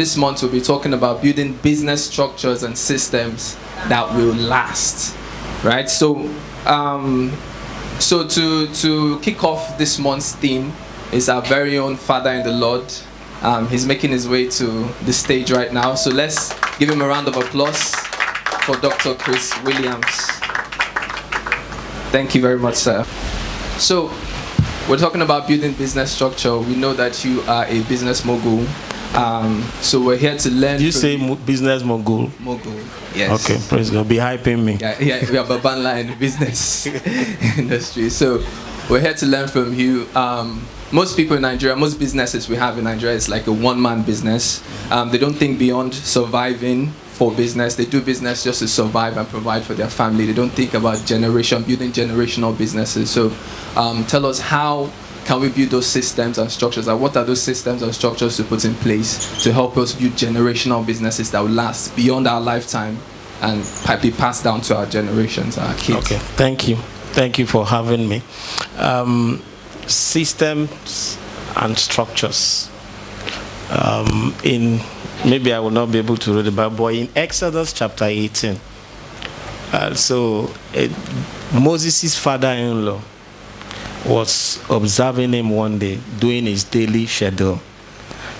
this month we'll be talking about building business structures and systems that will last, right? So to kick off this month's theme is our very own Father in the Lord. He's making his way to the stage right now, so let's give him a round of applause for Dr. Chris Williams. Thank you very much, sir. So we're talking about building business structure. We know that you are a business mogul. So we're here to learn. Did you say business mogul? Mogul, yes. Okay, praise God. Be hyping me. Yeah, we are Babanla in the business industry. So we're here to learn from you. Most people in Nigeria, most businesses we have in Nigeria is like a one-man business. They don't think beyond surviving for business. They do business just to survive and provide for their family. They don't think about building generational businesses. So tell us, how can we build those systems and structures? And what are those systems and structures to put in place to help us build generational businesses that will last beyond our lifetime and be passed down to our generations, our kids? Okay, thank you. Thank you for having me. Systems and structures. Maybe I will not be able to read about, but in Exodus chapter 18, Moses' father-in-law was observing him one day, doing his daily schedule.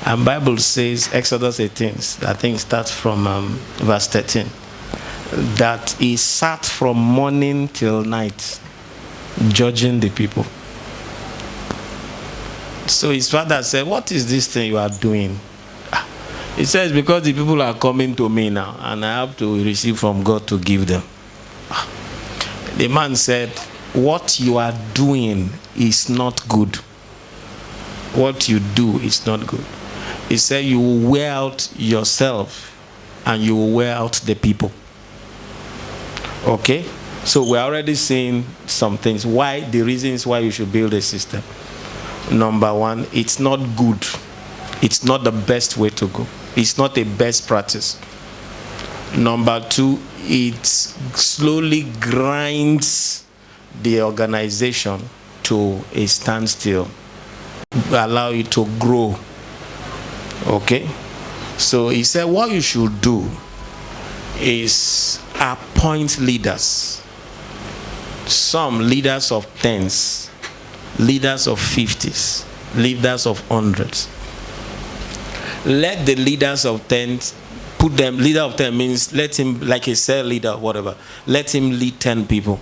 And Bible says, Exodus 18, I think starts from verse 13, that he sat from morning till night, judging the people. So his father said, what is this thing you are doing? He says, because the people are coming to me now, and I have to receive from God to give them. The man said, what you are doing is not good. What you do is not good. He said, you will wear out yourself, and you will wear out the people. Okay? So we're already seeing some things. Why? The reasons why you should build a system. Number one, it's not good. It's not the best way to go. It's not a best practice. Number two, it slowly grinds the organization to a standstill, allow it to grow. Okay? So he said what you should do is appoint leaders. Some leaders of tens, leaders of 50s, leaders of hundreds. Let the leaders of 10 put them, leader of 10 means let him, like a cell leader or whatever, let him lead 10 people,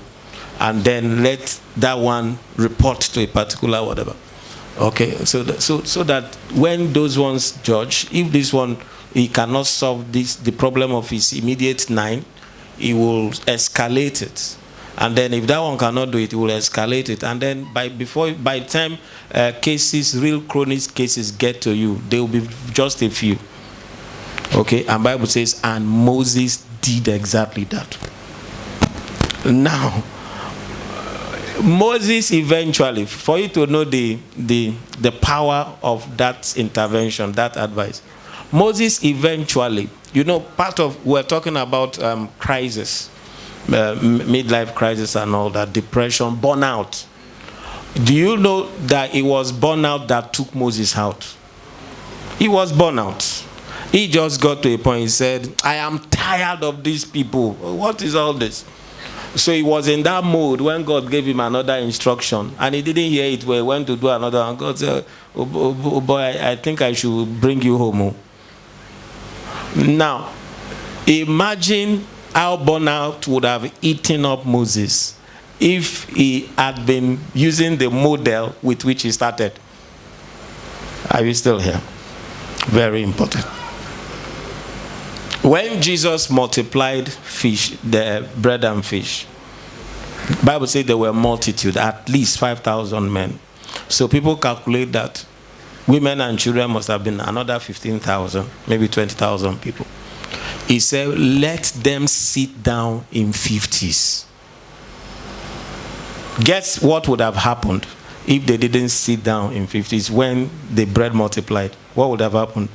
and then let that one report to a particular whatever. Okay, so that when those ones judge, if this one, he cannot solve the problem of his immediate 9, he will escalate it. And then if that one cannot do it, he will escalate it. And then by the time real chronic cases get to you, there will be just a few. Okay, and Bible says, and Moses did exactly that. Now, Moses eventually, for you to know the power of that intervention, that advice, Moses eventually, we're talking about crisis. Midlife crisis and all that, depression, burnout. Do you know that it was burnout that took Moses out? He was burnout. He just got to a point, he said, I am tired of these people. What is all this? So he was in that mode when God gave him another instruction, and he didn't hear it well. He went to do another, and God said, oh boy, I think I should bring you home. Now, imagine how burnout would have eaten up Moses if he had been using the model with which he started. Are you still here? Very important. When Jesus multiplied fish, the bread and fish, the Bible says there were multitude, at least 5,000 men. So people calculate that women and children must have been another 15,000, maybe 20,000 people. He said, let them sit down in 50s. Guess what would have happened if they didn't sit down in 50s when the bread multiplied? What would have happened?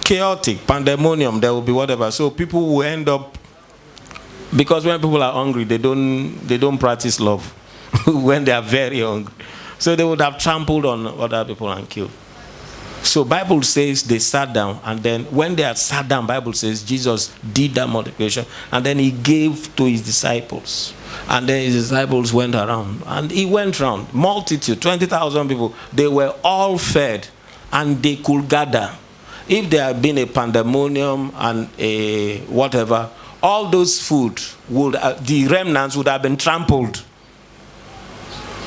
Chaotic, pandemonium, there will be whatever. So people will end up, because when people are hungry, they don't practice love when they are very hungry. So they would have trampled on other people and killed. So Bible says they sat down, and then when they had sat down, Bible says Jesus did that multiplication, and then he gave to his disciples. And then his disciples went around, and he went around, multitude, 20,000 people, they were all fed, and they could gather. If there had been a pandemonium and a whatever, all those food would, the remnants would have been trampled.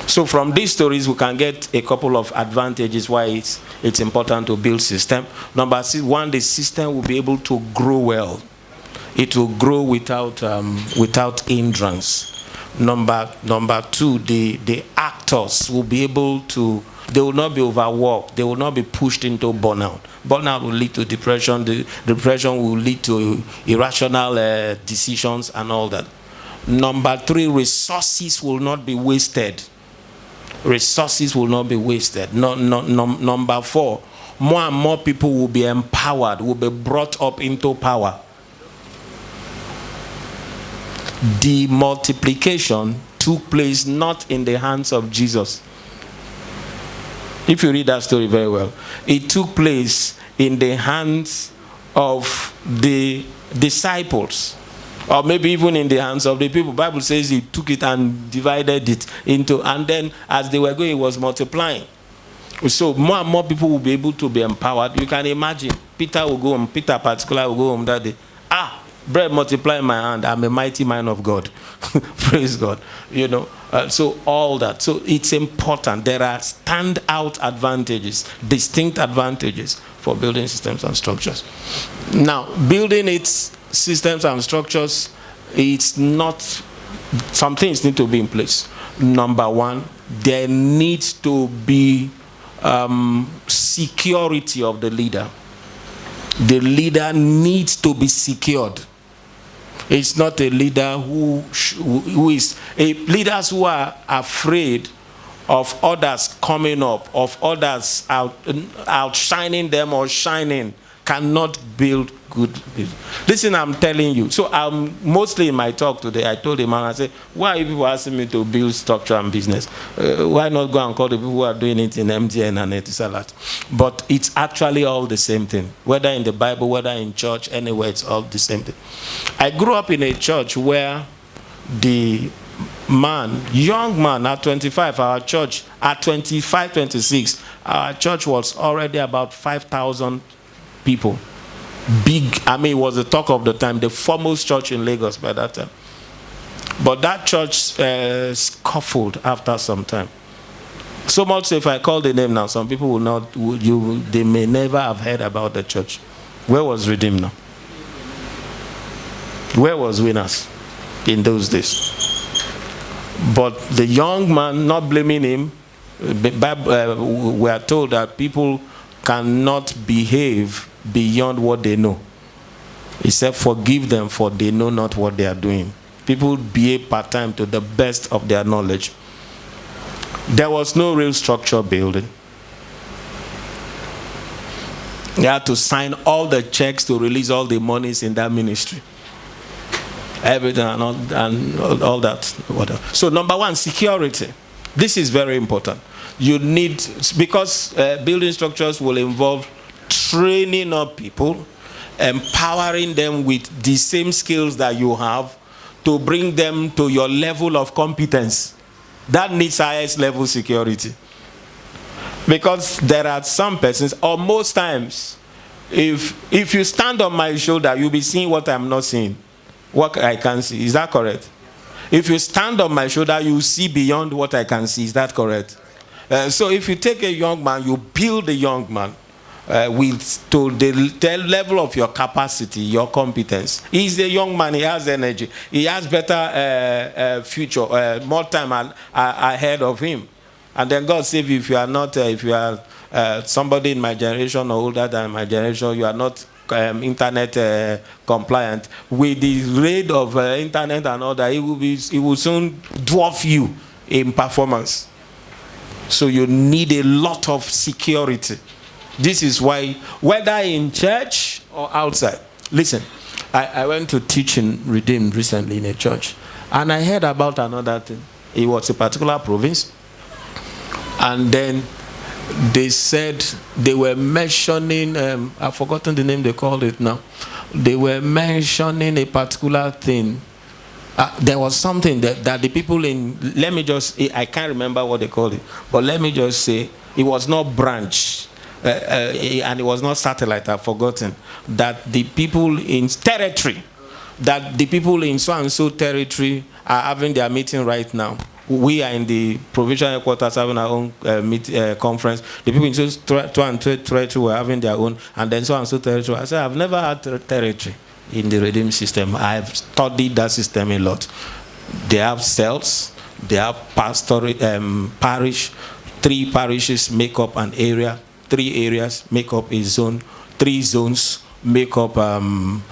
So from these stories, we can get a couple of advantages why it's important to build system. Number one, the system will be able to grow well. It will grow without hindrance. Number two, the actors will be able to, they will not be overworked. They will not be pushed into burnout. Burnout will lead to depression. The depression will lead to irrational decisions and all that. Number three, resources will not be wasted. Resources will not be wasted. Number four, more and more people will be empowered, will be brought up into power. The multiplication took place not in the hands of Jesus. If you read that story very well, it took place in the hands of the disciples, or maybe even in the hands of the people. Bible says he took it and divided it into, and then as they were going, it was multiplying. So more and more people will be able to be empowered. You can imagine, Peter will go home, Peter particularly will go home that day. Bread multiply in my hand, I'm a mighty man of God. Praise God. You know, so all that. So it's important. There are standout advantages, distinct advantages for building systems and structures. Now, building its systems and structures, it's not, some things need to be in place. Number one, there needs to be security of the leader. The leader needs to be secured. It's not a leader who is leaders who are afraid of others coming up, of others outshining them or shining, cannot build good business. Listen, I'm telling you. So mostly in my talk today, I told him, I said, why are you people asking me to build structure and business? Why not go and call the people who are doing it in MTN and Etisalat? But it's actually all the same thing. Whether in the Bible, whether in church, anywhere, it's all the same thing. I grew up in a church where the young man at 25, our church, at 25, 26, our church was already about 5,000 people. Big, I mean, it was the talk of the time, the foremost church in Lagos by that time. But that church scuffled after some time. So much so, if I call the name now, some people will not, they may never have heard about the church. Where was Redeem now? Where was Winners in those days? But the young man, not blaming him, we are told that people cannot behave beyond what they know. He said, forgive them, for they know not what they are doing. People behave part-time to the best of their knowledge. There was no real structure building. They had to sign all the checks to release all the monies in that ministry. Everything and all that. So number one, security. This is very important. You need, because building structures will involve training up people, empowering them with the same skills that you have to bring them to your level of competence. That needs highest level security. Because there are some persons, or most times, if you stand on my shoulder, you'll be seeing what I'm not seeing, what I can see. Is that correct? If you stand on my shoulder, you see beyond what I can see. Is that correct? So if you take a young man, you build a young man to the level of your capacity, your competence. He's a young man, he has energy, he has better future, more time ahead of him. And then God save you if you are not, if you are somebody in my generation or older than my generation, you are not internet compliant. With the rate of internet and all that, it will soon dwarf you in performance. So you need a lot of security. This is why, whether in church or outside. Listen, I went to teach in Redeemed recently in a church, and I heard about another thing. It was a particular province, and then they said they were mentioning, I've forgotten the name they called it now. They were mentioning a particular thing. There was something that the people in, I can't remember what they called it, but let me just say, it was not branch, and it was not satellite, I've forgotten, that the people in territory, that the people in so and so territory are having their meeting right now. We are in the provincial headquarters having our own conference. The people in so and so territory were having their own, and then so and so territory. I said, I've never had territory in the Redeem system. I've studied that system a lot. They have cells, they have parish. 3 parishes make up an area, 3 areas make up a zone, 3 zones make up 3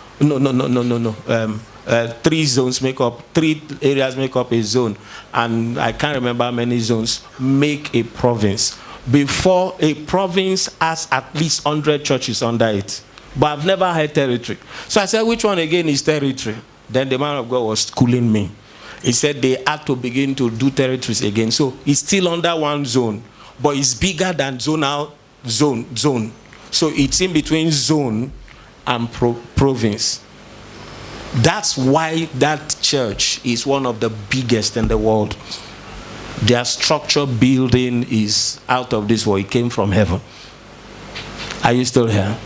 zones make up, 3 areas make up a zone, and I can't remember how many zones make a province. Before, a province has at least 100 churches under it, but I've never had territory. So I said, which one again is territory? Then the man of God was schooling me. He said they had to begin to do territories again. So it's still under one zone, but it's bigger than zonal zone. So it's in between zone and province. That's why that church is one of the biggest in the world. Their structure building is out of this world. It came from heaven. Are you still here?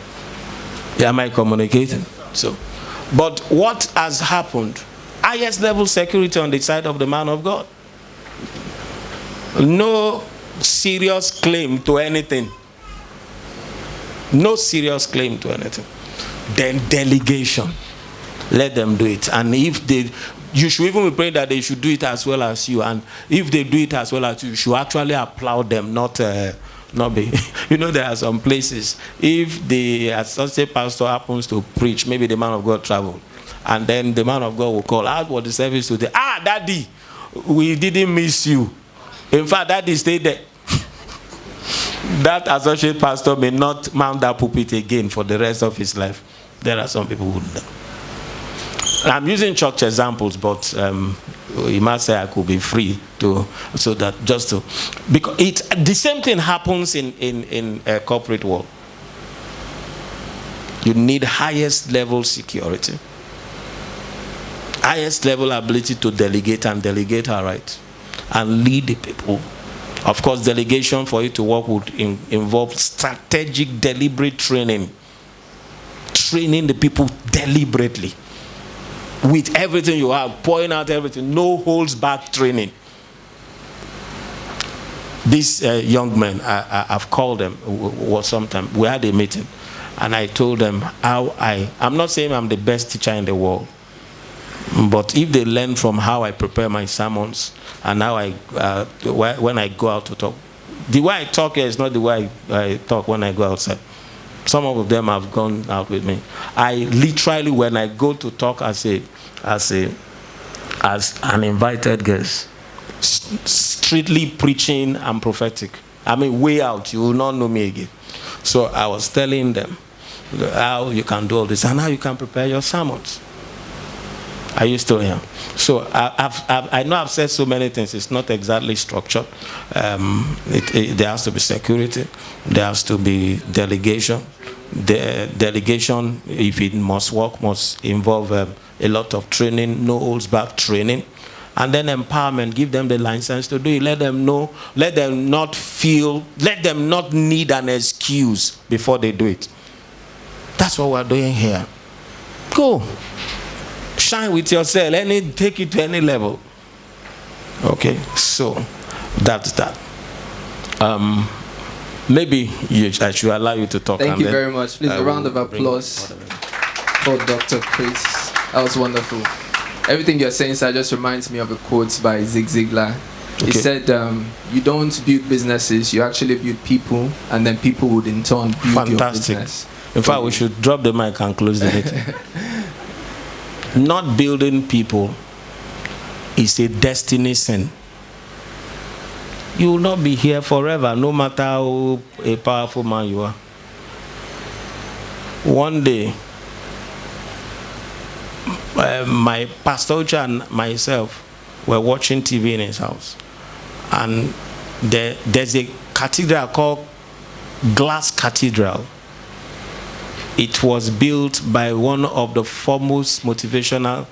Am I communicating? So, but what has happened? Highest level security on the side of the man of God. No serious claim to anything. No serious claim to anything. Then delegation. Let them do it. And if they, you should even be praying that they should do it as well as you. And if they do it as well as you should actually applaud them, not be. You know, there are some places, if the associate pastor happens to preach, maybe the man of God traveled, and then the man of God will call, out what the service today. Daddy, we didn't miss you. In fact, Daddy stayed there. That associate pastor may not mount that pulpit again for the rest of his life. There are some people who do that. I'm using church examples, but you must say I could be free to, so that just to, because it's the same thing happens in a corporate world. You need highest level security, highest level ability to delegate and delegate our right and lead the people. Of course, delegation for you to work would involve strategic, deliberate training. Training the people deliberately. With everything you have, pouring out everything, no holds back training. These young men, I've called them sometime. We had a meeting, and I told them how I'm not saying I'm the best teacher in the world, but if they learn from how I prepare my sermons and how when I go out to talk, the way I talk here is not the way I talk when I go outside. Some of them have gone out with me. I literally, when I go to talk as an invited guest, strictly preaching and prophetic. I mean, way out. You will not know me again. So I was telling them how you can do all this and how you can prepare your sermons. Are you still here? So I know I've said so many things. It's not exactly structured. There has to be security. There has to be delegation. The delegation, if it must work, must involve a lot of training, no holds back training. And then empowerment, give them the license to do it. Let them know, let them not need an excuse before they do it. That's what we're doing here. Go. Shine with yourself. Take it to any level. Okay, so that's that. Maybe I should allow you to talk. Thank you very much. Please, a round of applause for Dr. Chris. That was wonderful. Everything you're saying, sir, just reminds me of a quote by Zig Ziglar. He said, you don't build businesses, you actually build people, and then people would in turn build your business. In fact, we should drop the mic and close the meeting. Not building people is a destiny sin. You will not be here forever, no matter how a powerful man you are. One day, my pastor and myself were watching TV in his house, and there's a cathedral called glass cathedral. It was built by one of the foremost motivational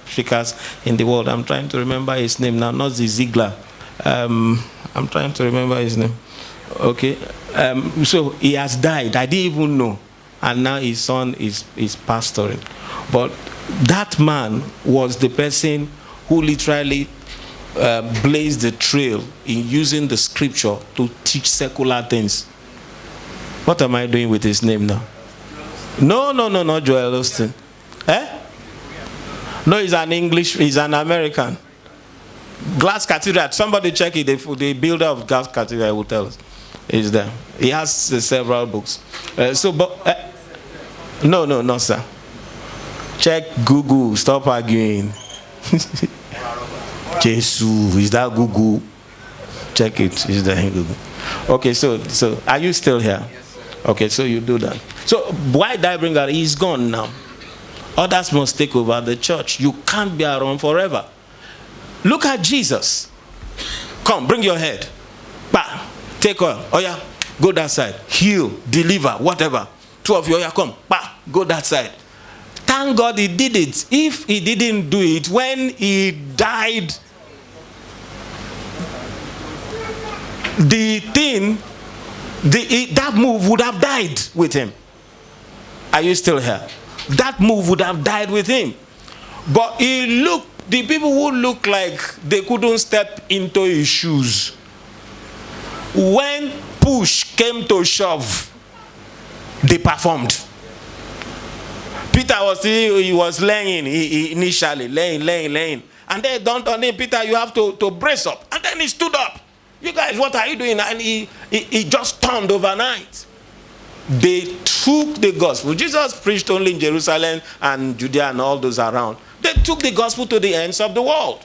speakers in the world. I'm trying to remember his name now, not the Ziegler. I'm trying to remember his name. Okay. So he has died. I didn't even know. And now his son is pastoring. But that man was the person who literally blazed the trail in using the scripture to teach secular things. What am I doing with his name now? No, not Joel Osteen. No, he's an American. Glass Cathedral. Somebody check it. The builder of Glass Cathedral will tell us. He's there. He has several books. No, sir. Check Google. Stop arguing. Jesus, is that Google? Check it. Is there in Google? Okay, so are you still here? Yes, sir. Okay, so you do that. So why did I bring that? He's gone now. Others must take over the church. You can't be around forever. Look at Jesus. Come, bring your head. Bah, take oil. Oh yeah, go that side. Heal, deliver, whatever. Two of you, oh yeah, come. Bah, go that side. Thank God he did it. If he didn't do it, when he died, that move would have died with him. Are you still here? That move would have died with him. But the people who look like they couldn't step into his shoes, when push came to shove, they performed. Peter was laying initially, laying. And then it dawned on him, Peter, you have to brace up. And then he stood up. You guys, what are you doing? And he just turned overnight. They took the gospel. Jesus preached only in Jerusalem and Judea and all those around. They took the gospel to the ends of the world.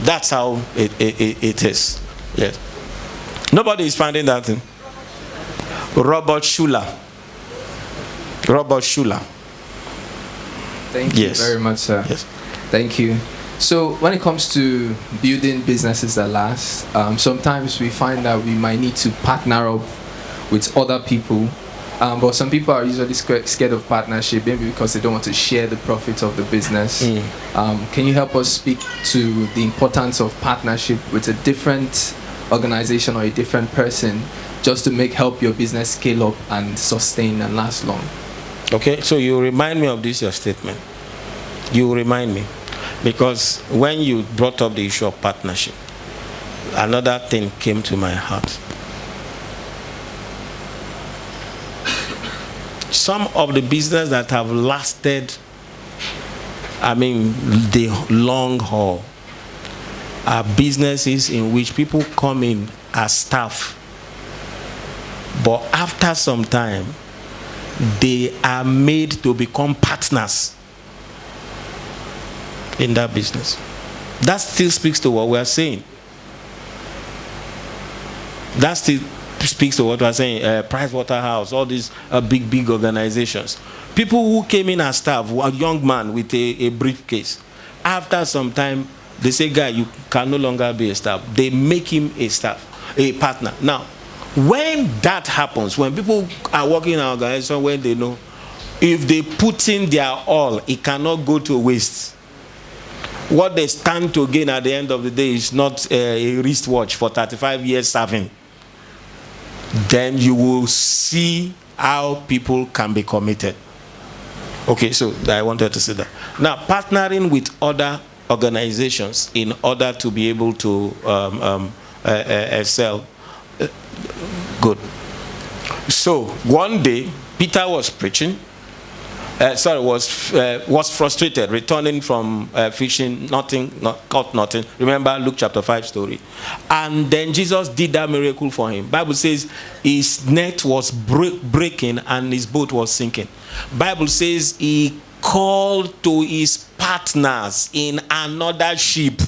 That's how it is. Yes. Nobody is finding that thing. Robert Schuller. Thank you very much, sir. Yes. Thank you. So when it comes to building businesses that last, sometimes we find that we might need to partner up with other people. But some people are usually scared of partnership, maybe because they don't want to share the profits of the business. Can you help us speak to the importance of partnership with a different organization or a different person, just to help your business scale up and sustain and last long? Okay, so you remind me of this, your statement. You remind me. Because when you brought up the issue of partnership, another thing came to my heart. Some of the business that have lasted, the long haul, are businesses in which people come in as staff, but after some time, they are made to become partners in that business. That still speaks to what we are saying. That still speaks to what we are saying. Price Waterhouse, all these big organizations. People who came in as staff, a young man with a briefcase. After some time, they say, guy, you can no longer be a staff. They make him a partner. Now, when that happens, when people are working in an organization, when they know, if they put in their all, it cannot go to waste. What they stand to gain at the end of the day is not a wristwatch for 35 years serving. Then you will see how people can be committed. Okay, so I wanted to say that. Now, partnering with other organizations in order to be able to sell. Good. So one day, Peter was preaching. Was frustrated, returning from fishing, caught nothing. Remember Luke chapter 5 story. And then Jesus did that miracle for him. Bible says his net was breaking and his boat was sinking. Bible says he called to his partners in another ship.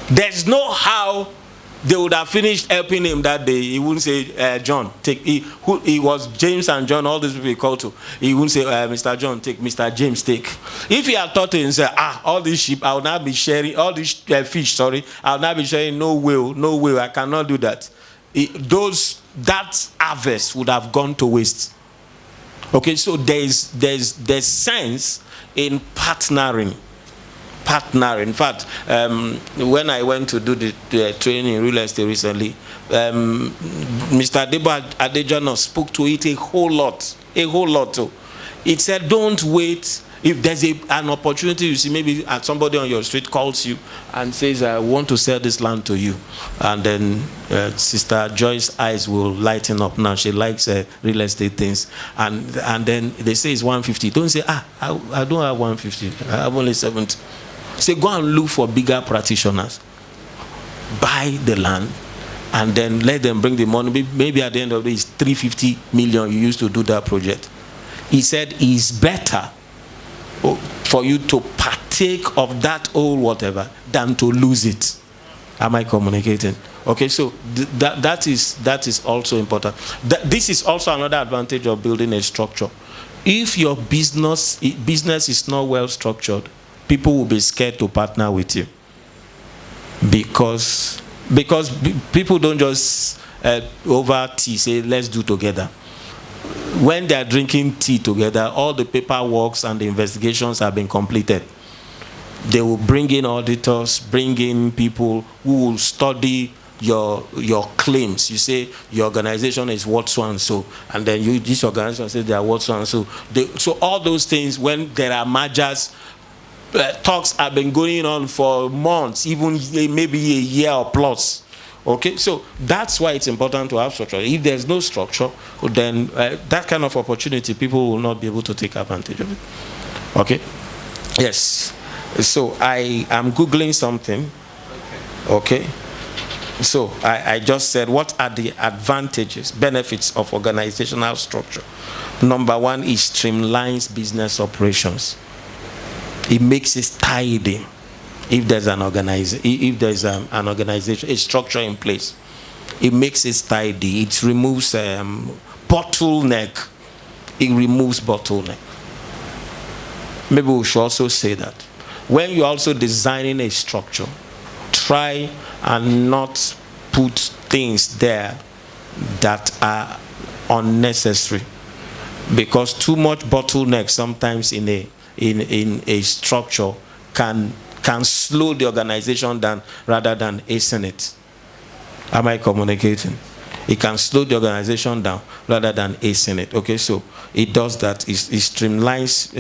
There's no how they would have finished helping him that day. He wouldn't say, John, take. He was James and John, all these people he called to. He wouldn't say, Mr. John, take. Mr. James, take. If he had thought to himself, all these sheep, I will not be sharing, all these fish, sorry, I will not be sharing, no will, I cannot do that. That harvest would have gone to waste. Okay, so there's sense in partnering. In fact, when I went to do the training in real estate recently, Mr. Debo Adejano spoke to it a whole lot. Too. It said, don't wait. If there's an opportunity, you see, maybe somebody on your street calls you and says, I want to sell this land to you. And then Sister Joyce's eyes will lighten up now. She likes real estate things. And then they say it's 150. Don't say, I don't have 150. I have only 70. Say, go and look for bigger practitioners. Buy the land. And then let them bring the money. Maybe at the end of the day, it's 350 million you used to do that project. He said, it's better for you to partake of that old whatever than to lose it. Am I communicating? Okay, so that is also important. This is also another advantage of building a structure. If your business is not well structured, people will be scared to partner with you, because people don't just over tea say let's do together. When they are drinking tea together, all the paperwork and the investigations have been completed. They will bring in auditors, bring in people who will study your claims. You say your organization is what so and so, and then this organization says they are what so and so. So all those things, when there are mergers, talks have been going on for months, even maybe a year or plus. Okay, so that's why it's important to have structure. If there's no structure, then that kind of opportunity, people will not be able to take advantage of it. Okay, yes. So I am Googling something. Okay, so I just said, what are the advantages, benefits of organizational structure? Number one, it streamlines business operations. It makes it tidy. If there's an organization, a structure in place, it makes it tidy. It removes bottleneck. It removes bottleneck. Maybe we should also say that when you're also designing a structure, try and not put things there that are unnecessary, because too much bottleneck sometimes in a structure can slow the organization down rather than hasten it. Am I communicating? It can slow the organization down rather than hasten it. Okay, so it does that. It streamlines.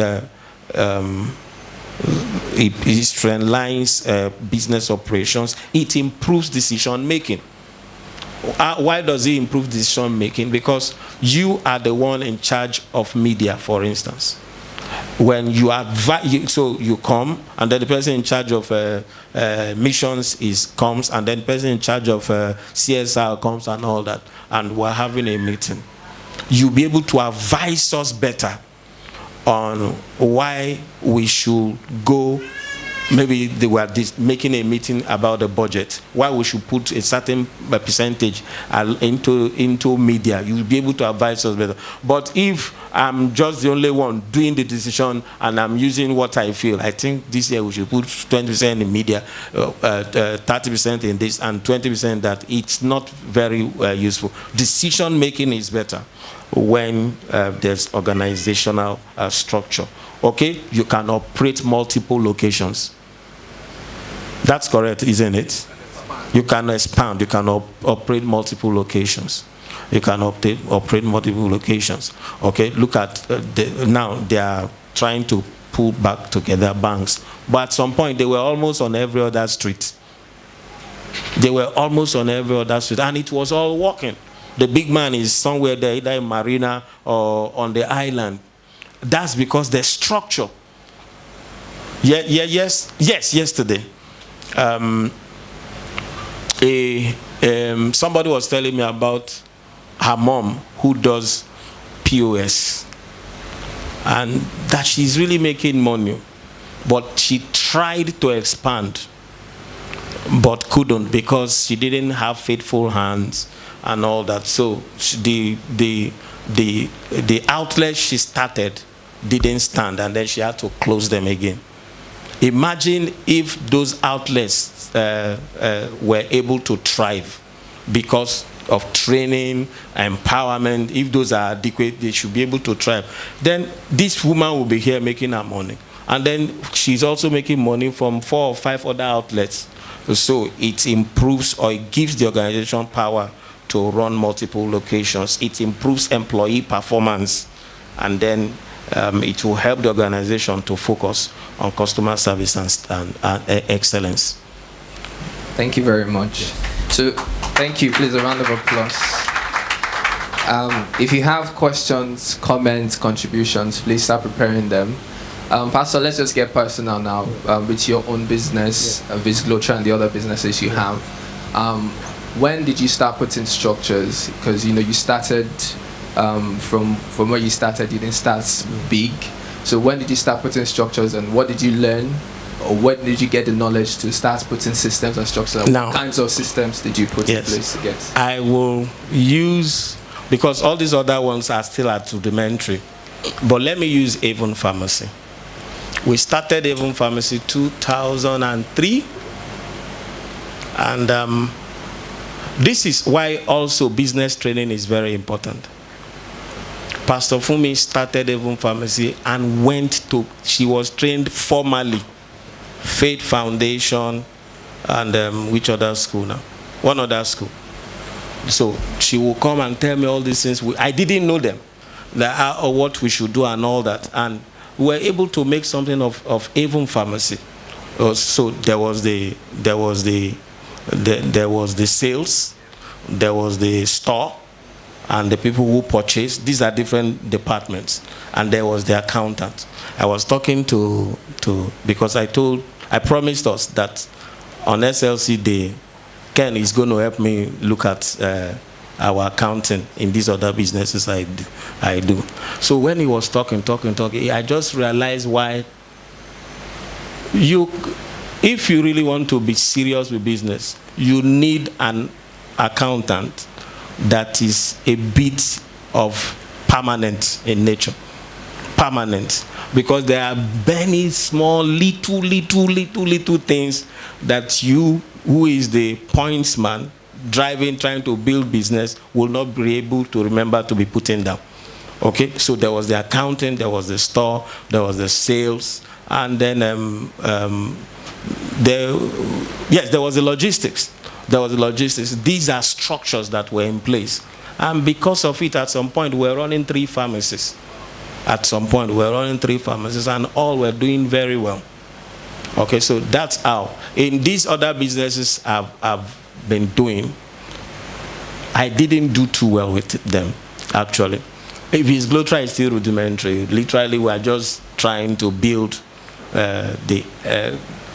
It streamlines business operations. It improves decision making. Why does it improve decision making? Because you are the one in charge of media, for instance. When you so you come, and then the person in charge of missions comes, and then the person in charge of CSR comes, and all that, and we're having a meeting. You'll be able to advise us better on why we should go. Maybe they were making a meeting about the budget, why we should put a certain percentage into media. You'll be able to advise us better. But if I'm just the only one doing the decision and I'm using what I feel, I think this year we should put 20% in media, 30% in this, and 20% that, it's not very useful. Decision making is better when there's organizational structure. Okay, you can operate multiple locations. That's correct, isn't it? You can expand. You can operate multiple locations. You can operate multiple locations. Okay, look at now they are trying to pull back together banks, but at some point they were almost on every other street. They were almost on every other street, and it was all working. The big man is somewhere there, either in Marina or on the island. That's because there's structure. Yesterday, somebody was telling me about her mom who does POS, and that she's really making money, but she tried to expand. but couldn't because she didn't have faithful hands and all that. So the outlet she started didn't stand, and then she had to close them again. Imagine if those outlets were able to thrive because of training, empowerment. If those are adequate, they should be able to thrive. Then this woman will be here making her money. And then she's also making money from 4 or 5 other outlets. So it improves, or it gives the organization power to run multiple locations. It improves employee performance. And then it will help the organization to focus on customer service and excellence. Thank you very much. So, thank you. Please, a round of applause. If you have questions, comments, contributions, please start preparing them. Pastor, let's just get personal now with your own business, Visglotra, and the other businesses you have. When did you start putting structures? Because you started from where you started. You didn't start big. So when did you start putting structures, and what did you learn, or when did you get the knowledge to start putting systems and structures? Now, what kinds of systems did you put in place to get? I will use, because all these other ones are still at rudimentary, but let me use Avon Pharmacy. We started Avon Pharmacy 2003, and this is why also business training is very important. Pastor Fumi started Avon Pharmacy and she was trained formally, Faith Foundation, and which other school now? One other school. So she will come and tell me all these things. I didn't know them, or what we should do and all that. And we were able to make something of Avon Pharmacy. So there was the sales, there was the store, and the people who purchase. These are different departments, and there was the accountant. I was talking to because I promised us that on SLC Day, Ken is going to help me look at our accounting in these other businesses I do. So when he was talking, I just realized why if you really want to be serious with business, you need an accountant that is a bit of permanent in nature. Permanent. Because there are many small, little things that you, who is the pointsman, trying to build business, will not be able to remember to be putting down. Okay? So there was the accounting, there was the store, there was the sales, and then there was the logistics. These are structures that were in place. And because of it, at some point, we were running 3 pharmacies. And all were doing very well. Okay, so that's how. In these other businesses I've been doing, I didn't do too well with them, actually. If Visglotra is still rudimentary, literally we are just trying to build,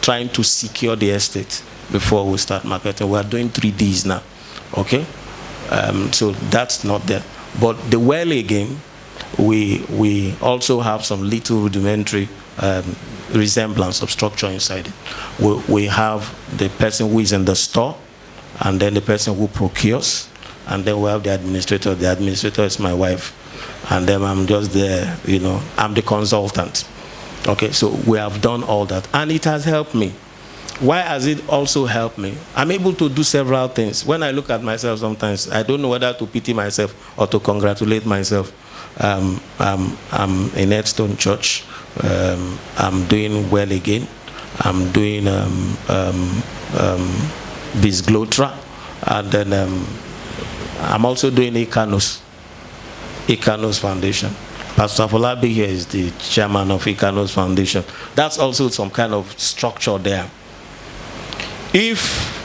trying to secure the estate before we start marketing. We are doing 3Ds now, okay? So that's not there. But the well again, we also have some little rudimentary resemblance of structure inside it. We have the person who is in the store, and then the person who procures, and then we have the administrator. The administrator is my wife, and then I'm just there, I'm the consultant. Okay, so we have done all that, and it has helped me. Why has it also helped me? I'm able to do several things. When I look at myself sometimes, I don't know whether to pity myself or to congratulate myself. I'm in Headstone Church. I'm doing well again. I'm doing Visglotra, and then I'm also doing Ikanos Foundation. Pastor Afolabi here is the chairman of Ikanos Foundation. That's also some kind of structure there. If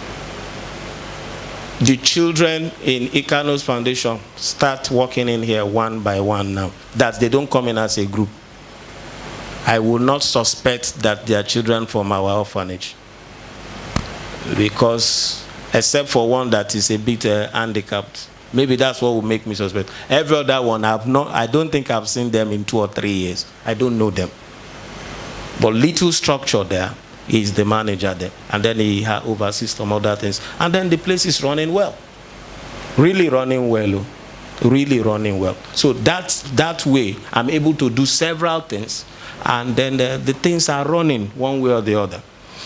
the children in Ikanos Foundation start walking in here one by one now, that they don't come in as a group, I will not suspect that they are children from our orphanage. Because, except for one that is a bit handicapped, maybe that's what will make me suspect. Every other one, I don't think I've seen them in 2 or 3 years. I don't know them. But little structure there. He's the manager there. And then he oversees some other things. And then the place is running well. Really running well. Oh. Really running well. So that way, I'm able to do several things. And then the things are running one way or the other.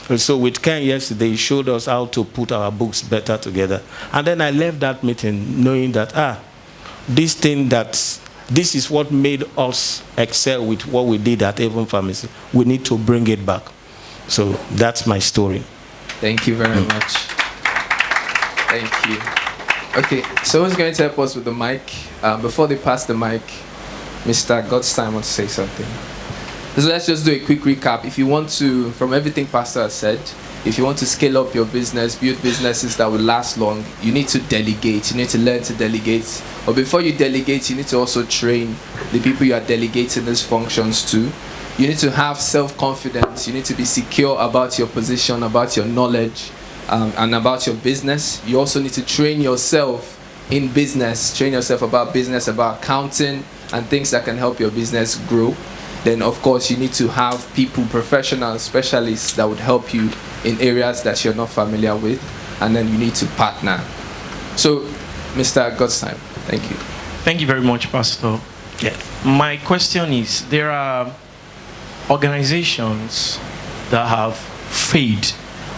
And so with Ken yesterday, he showed us how to put our books better together. And then I left that meeting knowing that, this is what made us excel with what we did at Avon Pharmacy. We need to bring it back. So that's my story. Thank you very much. Thank you. Okay, so who's going to help us with the mic? Before they pass the mic, Mr. Godstein wants to say something. So let's just do a quick recap. If you want to, from everything Pastor has said, if you want to scale up your business, build businesses that will last long, you need to delegate. You need to learn to delegate. But before you delegate, you need to also train the people you are delegating these functions to. You need to have self-confidence. You need to be secure about your position, about your knowledge, and about your business. You also need to train yourself in business. Train yourself about business, about accounting, and things that can help your business grow. Then, of course, you need to have people, professionals, specialists that would help you in areas that you're not familiar with. And then you need to partner. So, Mr. Godstein, thank you. Thank you very much, Pastor. Yes. My question is, there are organizations that have failed.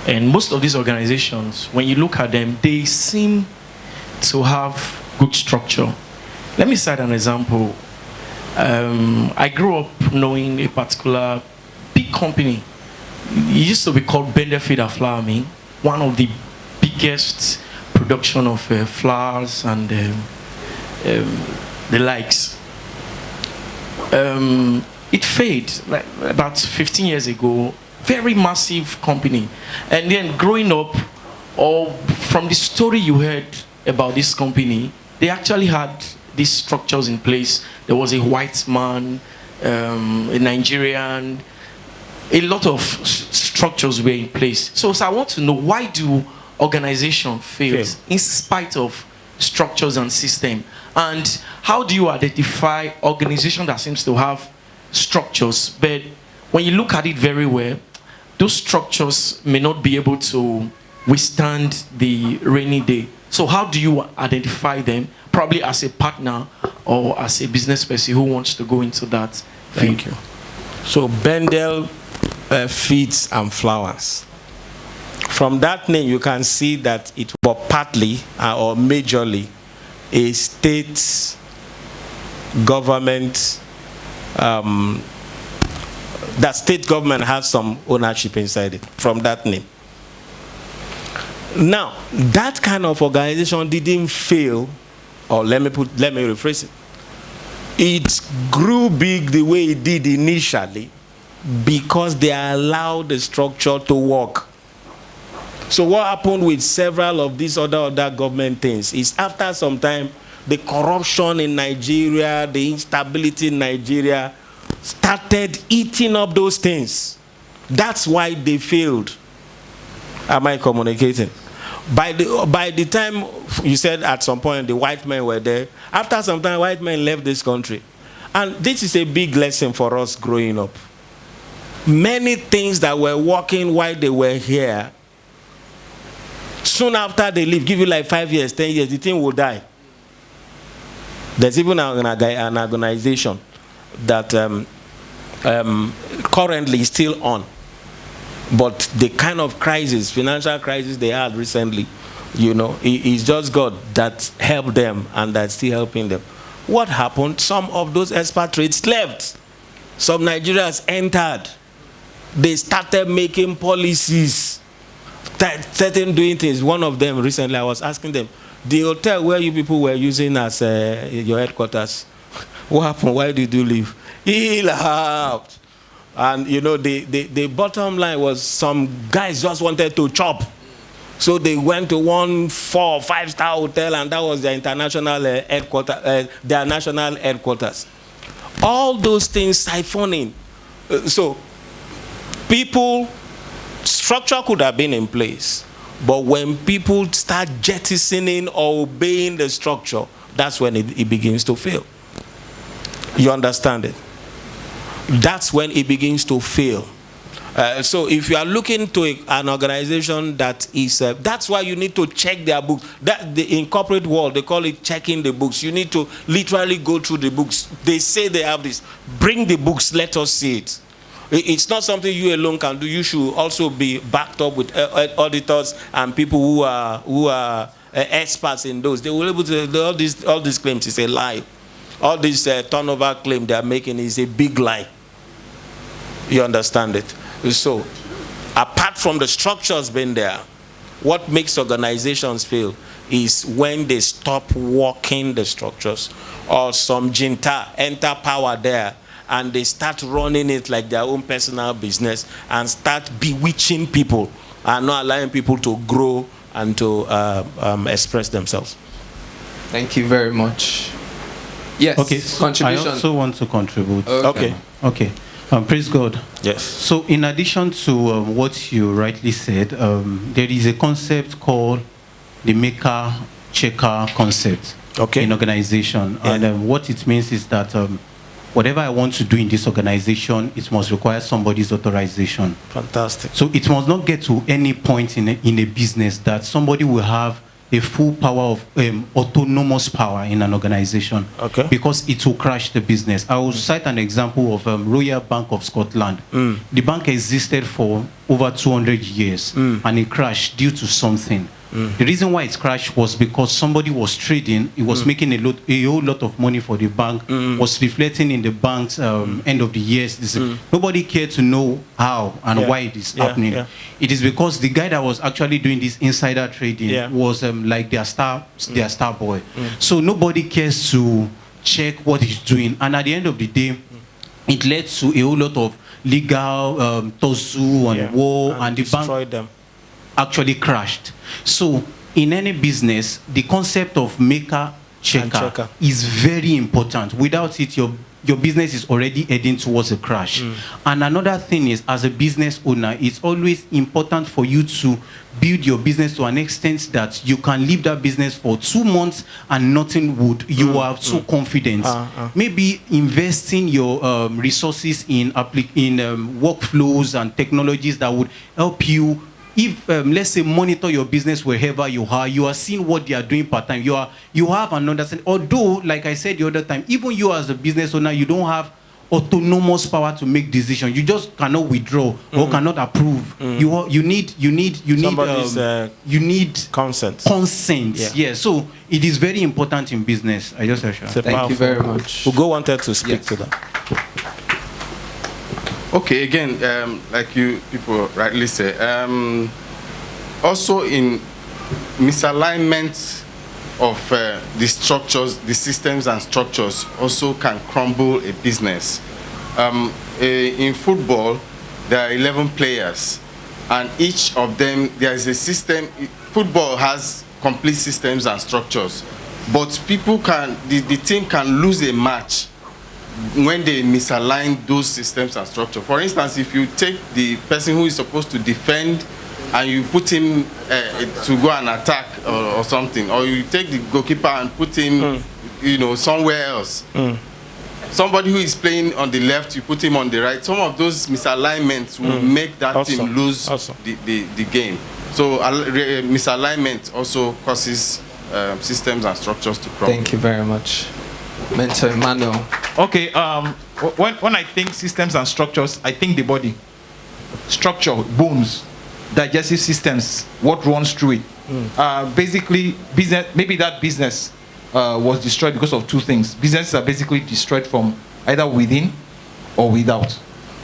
And most of these organizations, when you look at them, they seem to have good structure. Let me cite an example. I grew up knowing a particular big company. It used to be called Benefit Flour Mill, one of the biggest production of flours and the likes. It failed like about 15 years ago. Very massive company. And then growing up, or from the story you heard about this company, they actually had these structures in place. There was a white man, a Nigerian, a lot of structures were in place. So I want to know, why do organizations fail in spite of structures and system? And how do you identify organization that seems to have structures, but when you look at it very well, those structures may not be able to withstand the rainy day? So how do you identify them, probably as a partner or as a business person who wants to go into that field? Thank you. So Bendel Feeds and Flowers. From that name, you can see that it was partly or majorly a state government. That state government has some ownership inside it from that name. Now, that kind of organization didn't fail, or let me rephrase it. It grew big the way it did initially because they allowed the structure to work. So what happened with several of these other government things is, after some time, the corruption in Nigeria, the instability in Nigeria started eating up those things. That's why they failed. Am I communicating? By the time, you said at some point the white men were there, after some time white men left this country. And this is a big lesson for us growing up. Many things that were working while they were here, soon after they leave, give you like 5 years, 10 years, the thing will die. There's even an organization that currently is still on. But the kind of crisis, financial crisis they had recently, it's just God that helped them and that's still helping them. What happened? Some of those expatriates left. Some Nigerians entered. They started making policies, started doing things. One of them recently, I was asking them, the hotel where you people were using as your headquarters, what happened? Why did you leave? He laughed. And the bottom line was, some guys just wanted to chop. So they went to one 4 or 5 star hotel, and that was their international headquarters, their national headquarters. All those things siphoning. So structure could have been in place, but when people start jettisoning or obeying the structure, that's when it begins to fail. You understand it? That's when it begins to fail. So if you are looking to an organization that is, that's why you need to check their books. In corporate world, they call it checking the books. You need to literally go through the books. They say they have this. Bring the books, let us see it. It's not something you alone can do. You should also be backed up with auditors and people who are experts in those. They will be able to, all these claims is a lie. All this turnover claim they are making is a big lie. You understand it? So, apart from the structures being there, what makes organizations fail is when they stop working the structures, or some jinta enter power there and they start running it like their own personal business and start bewitching people and not allowing people to grow and to express themselves. Thank you very much. Yes. Okay. So I also want to contribute. Okay. Okay. Praise God. Yes. So in addition to what you rightly said, there is a concept called the maker-checker concept in organization. Yeah. And what it means is that whatever I want to do in this organization, it must require somebody's authorization. Fantastic. So it must not get to any point in a business that somebody will have a full power of autonomous power in an organization, because it will crash the business. I will cite an example of Royal Bank of Scotland. The bank existed for over 200 years and it crashed due to something. The reason why it crashed was because somebody was trading. It was making a whole lot of money for the bank, was reflecting in the bank's end of the years. Nobody cared to know how and why it is happening. It is because the guy that was actually doing this insider trading was like their star boy. So nobody cares to check what he's doing. And at the end of the day, it led to a whole lot of legal tussle and war, and the bank actually crashed. So in any business, the concept of maker-checker is very important. Without it, your business is already heading towards a crash. And another thing is, as a business owner, it's always important for you to build your business to an extent that you can leave that business for 2 months and nothing would. You are so confident. Maybe investing your resources in workflows and technologies that would help you. If let's say monitor your business wherever you are seeing what they are doing part time. You have an understanding. Although, like I said the other time, even you as a business owner, you don't have autonomous power to make decisions. You just cannot withdraw or cannot approve. You need consent. Yeah. So it is very important in business. I just thank you very much. Ugo wanted to speak to that. Okay, again, like you people rightly say, also in misalignment of the structures, the systems and structures also can crumble a business. In football, there are 11 players, and each of them, there is a system. Football has complete systems and structures, but the team can lose a match when they misalign those systems and structure. For instance, if you take the person who is supposed to defend and you put him to go and attack or something, or you take the goalkeeper and put him somewhere else. Somebody who is playing on the left, you put him on the right. Some of those misalignments will make that team lose the game. So misalignment also causes systems and structures to crumble. Thank you very much. Mentor Emmanuel. Okay, when I think systems and structures, I think the body. Structure, bones, digestive systems, what runs through it. Basically, business. Maybe that business was destroyed because of 2 things. Businesses are basically destroyed from either within or without.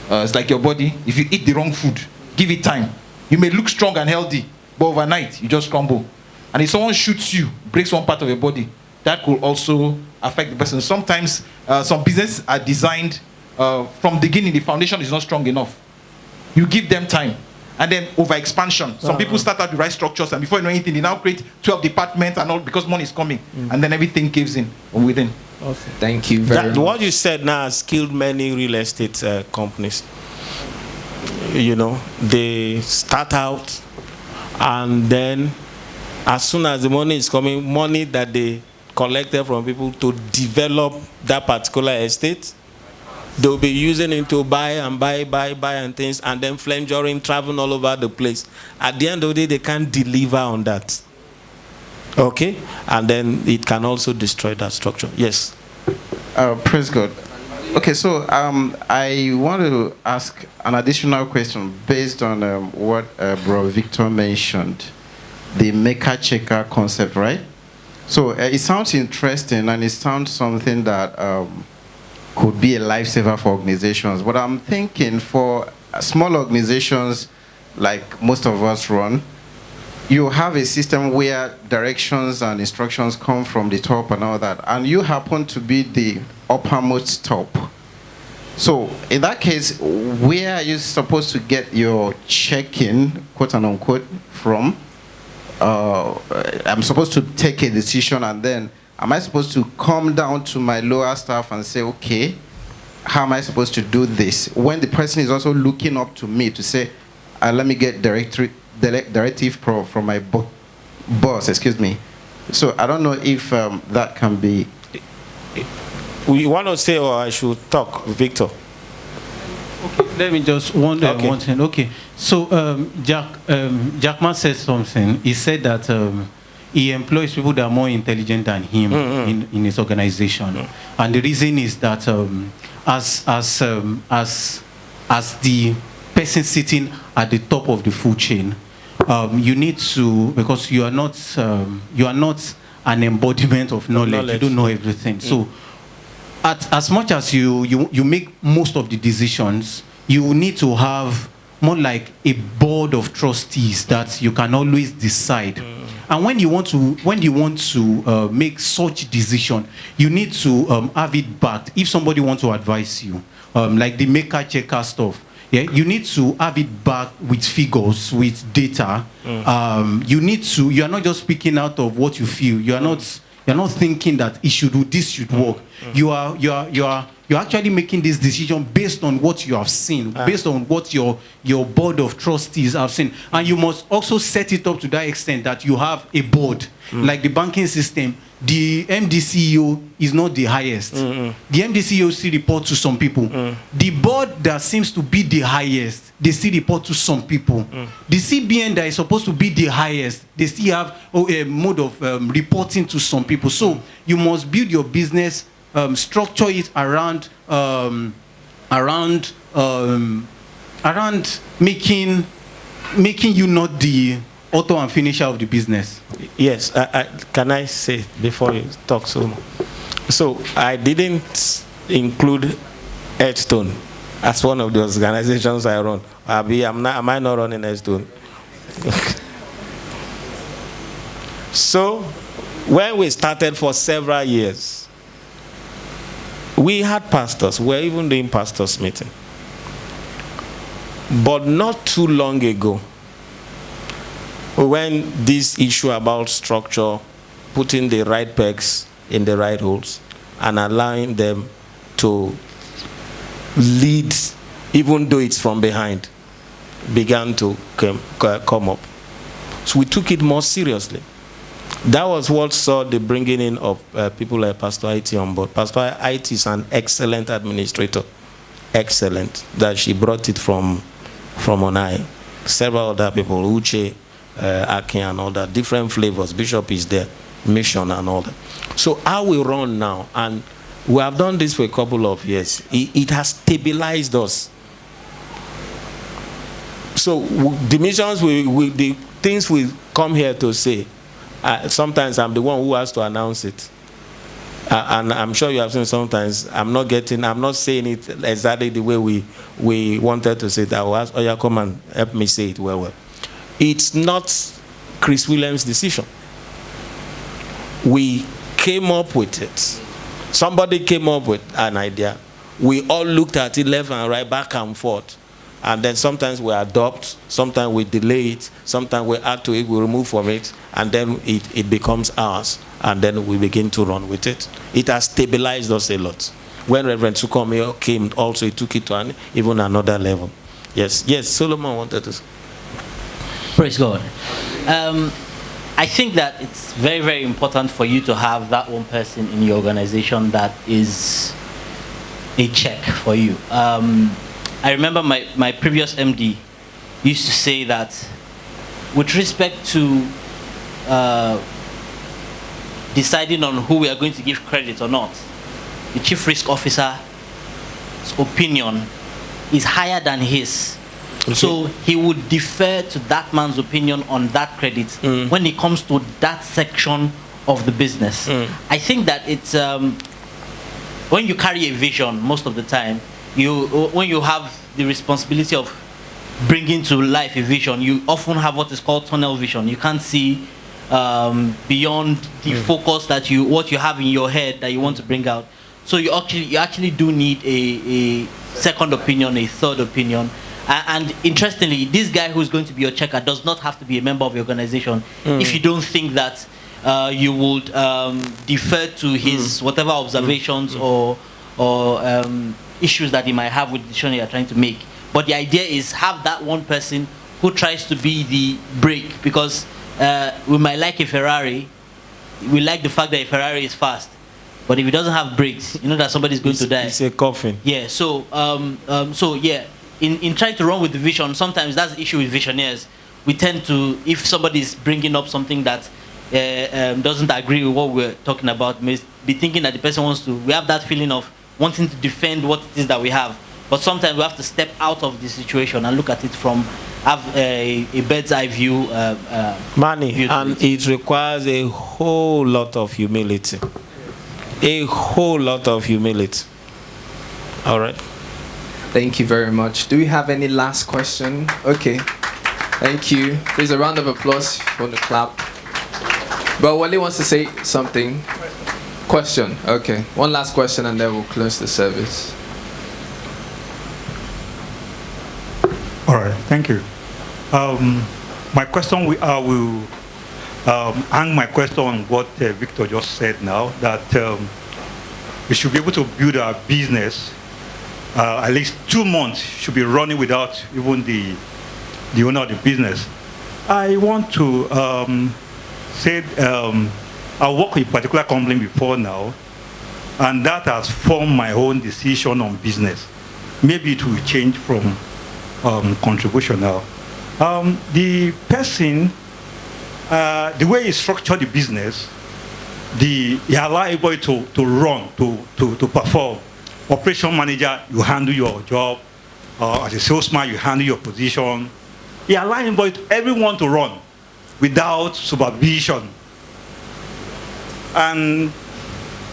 It's like your body. If you eat the wrong food, give it time. You may look strong and healthy, but overnight, you just crumble. And if someone shoots you, breaks one part of your body, that could also affect the person. Sometimes some businesses are designed from the beginning, the foundation is not strong enough. You give them time. And then over expansion. Some people start out the right structures, and before you know anything, they now create 12 departments and all because money is coming. And then everything gives in from within. Okay. Thank you very much. What you said now has killed many real estate companies. You know, they start out, and then as soon as the money is coming, money that they collected from people to develop that particular estate They'll be using it to buy and things, and then flame joring, traveling all over the place. At the end of the day, they can't deliver on that. Okay? And then it can also destroy that structure. Yes. Praise God. Okay, so I want to ask an additional question based on what Bro Victor mentioned, the maker-checker concept, right? So it sounds interesting, and it sounds something that could be a lifesaver for organizations. But I'm thinking for small organizations like most of us run, you have a system where directions and instructions come from the top and all that, and you happen to be the uppermost top. So in that case, where are you supposed to get your check-in, quote and unquote, from? I'm supposed to take a decision, and then am I supposed to come down to my lower staff and say, okay, how am I supposed to do this? When the person is also looking up to me to say, let me get directive from my boss, excuse me. So I don't know if that can be. You want to say, or I should talk, Victor? Okay, let me just one thing. Okay, so Jackman said something. He said that he employs people that are more intelligent than him in his organization, and the reason is that as the person sitting at the top of the food chain, you need to, because you are not an embodiment of knowledge. You don't know everything. So as much as you make most of the decisions, you need to have more like a board of trustees that you can always decide. And when you want to make such decision, you need to have it backed. If somebody wants to advise you, like the maker checker stuff, yeah, you need to have it back with figures, with data. You are not just speaking out of what you feel. You're not thinking that it should do this, should work. You're actually making this decision based on what you have seen, based on what your board of trustees have seen. And you must also set it up to that extent that you have a board. Like the banking system, the MD CEO is not the highest. The MD CEO still report to some people. The board that seems to be the highest, they still report to some people. The CBN that is supposed to be the highest, they still have a mode of reporting to some people. So you must build your business, structure it around making you not the author and finisher of the business. Yes, can I say before you talk so I didn't include Edstone as one of the organizations I run. Am I not running Edstone? So when we started for several years, we had pastors. We were even doing pastors meeting. But not too long ago, when this issue about structure, putting the right pegs in the right holes and allowing them to lead, even though it's from behind, began to come up. So we took it more seriously. That was what saw the bringing in of people like Pastor IT on board. Pastor IT is an excellent administrator. Excellent. That she brought it from Onai. Several other people, Uche, Akin and all that, different flavors. Bishop is there, mission and all that. So how we run now, and we have done this for a couple of years, it has stabilized us. So the missions, the things we come here to say, sometimes I'm the one who has to announce it. And I'm sure you have seen sometimes I'm not saying it exactly the way we wanted to say it. I will ask, yeah, come and help me say it well. It's not Chris Williams' decision. We came up with it. Somebody came up with an idea. We all looked at it left and right, back and forth. And then sometimes we adopt, sometimes we delay it, sometimes we add to it, we remove from it, and then it becomes ours. And then we begin to run with it. It has stabilized us a lot. When Reverend Sukomio came also, he took it to even another level. Yes, Solomon wanted to. Praise God. I think that it's very, very important for you to have that one person in your organization that is a check for you. I remember my previous MD used to say that with respect to deciding on who we are going to give credit or not, the chief risk officer's opinion is higher than his. Okay. So he would defer to that man's opinion on that credit when it comes to that section of the business. I think that it's when you carry a vision, most of the time, when you have the responsibility of bringing to life a vision, you often have what is called tunnel vision. You can't see beyond the focus that what you have in your head that you want to bring out. So you actually do need a second opinion, a third opinion. And interestingly, this guy who's going to be your checker does not have to be a member of the organization if you don't think that you would defer to his whatever observations or issues that he might have with the decision you're trying to make. But the idea is have that one person who tries to be the brake, because we might like a Ferrari, we like the fact that a Ferrari is fast, but if it doesn't have brakes, you know that somebody's going to die. It's a coffin. Yeah. So yeah, in trying to run with the vision, sometimes that's the issue with visionaries. We tend to, if somebody is bringing up something that doesn't agree with what we're talking about, may be thinking that the person wants to. We have that feeling of wanting to defend what it is that we have, but sometimes we have to step out of the situation and look at it from a bird's eye view. And it requires a whole lot of humility. A whole lot of humility. All right. Thank you very much. Do we have any last question? Okay. Thank you. There's a round of applause for the clap. But Wale wants to say something. Question. Okay. One last question and then we'll close the service. All right. Thank you. My question will hang my question on what Victor just said now, that we should be able to build our business. At least 2 months should be running without even the owner of the business. I want to say I work with a particular company before now, and that has formed my own decision on business. Maybe it will change from contribution now. The person, the way he structured the business, he allow everybody to run, to perform. Operation manager, you handle your job. As a salesman, you handle your position. He allow everyone to run without supervision. And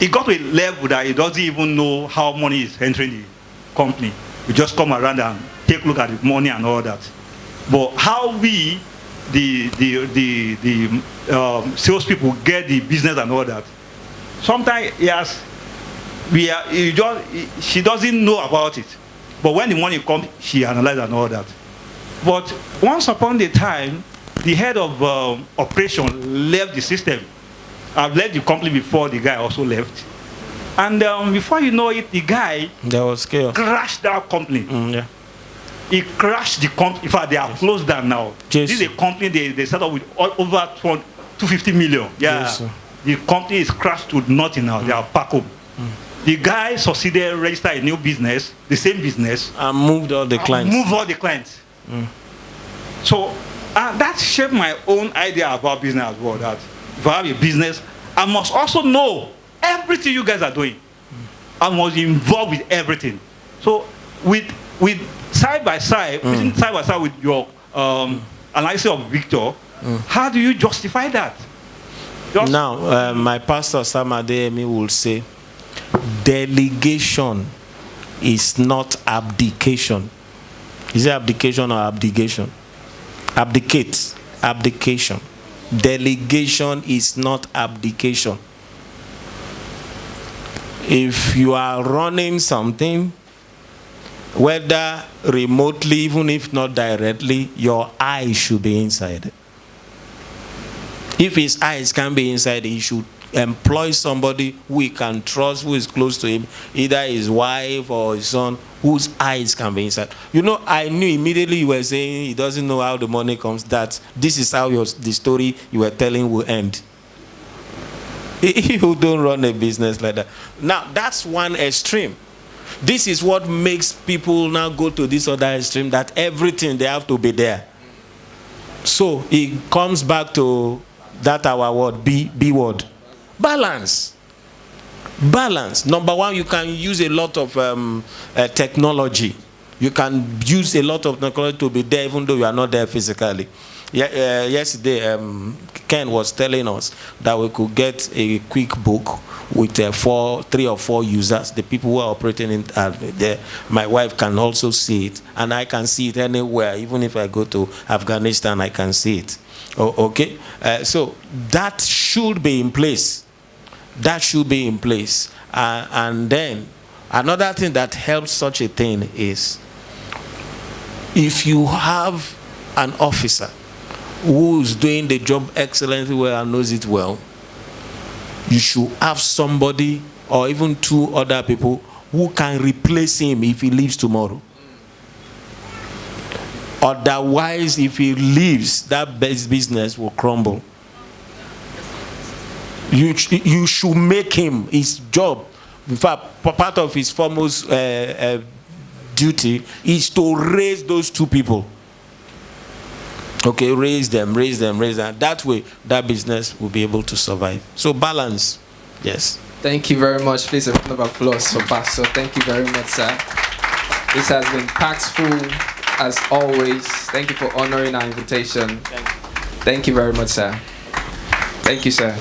he got to a level that he doesn't even know how money is entering the company. You just come around and take a look at the money and all that. But how we, the salespeople, get the business and all that, sometimes she doesn't know about it. But when the money comes, she analyzes and all that. But once upon a time, the head of operation left the system. I've left the company before the guy also left. And before you know it, the guy crashed that company. Yeah. He crashed the company. In fact, they are closed down now. This is a company they set up with over 250 million. Yeah. Yes, the company is crashed to nothing now. They are back home. The guy succeeded, registered a new business, the same business. And moved all the clients. So that shaped my own idea about business as well. That if I have a business, I must also know everything you guys are doing. I must be involved with everything. So with side by side with your analysis of Victor, how do you justify that? Now, my pastor Sam Adeyemi will say, delegation is not abdication. Is it abdication or abdication? Abdicate. Abdication. Delegation is not abdication. If you are running something, whether remotely, even if not directly, your eyes should be inside. If his eyes can be inside, he should employ somebody who he can trust, who is close to him, either his wife or his son, whose eyes can be inside. You know, I knew immediately you were saying he doesn't know how the money comes, that this is how the story you were telling will end. You don't run a business like that. Now, that's one extreme. This is what makes people now go to this other extreme, that everything they have to be there. So it comes back to that our word, B word. Balance. Balance. Number one, you can use a lot of technology. You can use a lot of technology to be there even though you are not there physically. Yesterday, Ken was telling us that we could get a quick book with 3 or 4 users. The people who are operating in there, my wife can also see it, and I can see it anywhere. Even if I go to Afghanistan, I can see it. Okay, so that should be in place. That should be in place. And then another thing that helps such a thing is if you have an officer who's doing the job excellently well and knows it well, you should have somebody or even 2 other people who can replace him if he leaves tomorrow. Otherwise, if he leaves, that business will crumble. You should make him his job. In fact, part of his foremost duty is to raise those 2 people. Okay, raise them. That way, that business will be able to survive. So balance, yes. Thank you very much. Please a round of applause for Pastor. Thank you very much, sir. This has been impactful as always. Thank you for honoring our invitation. Thank you very much, sir. Thank you, sir.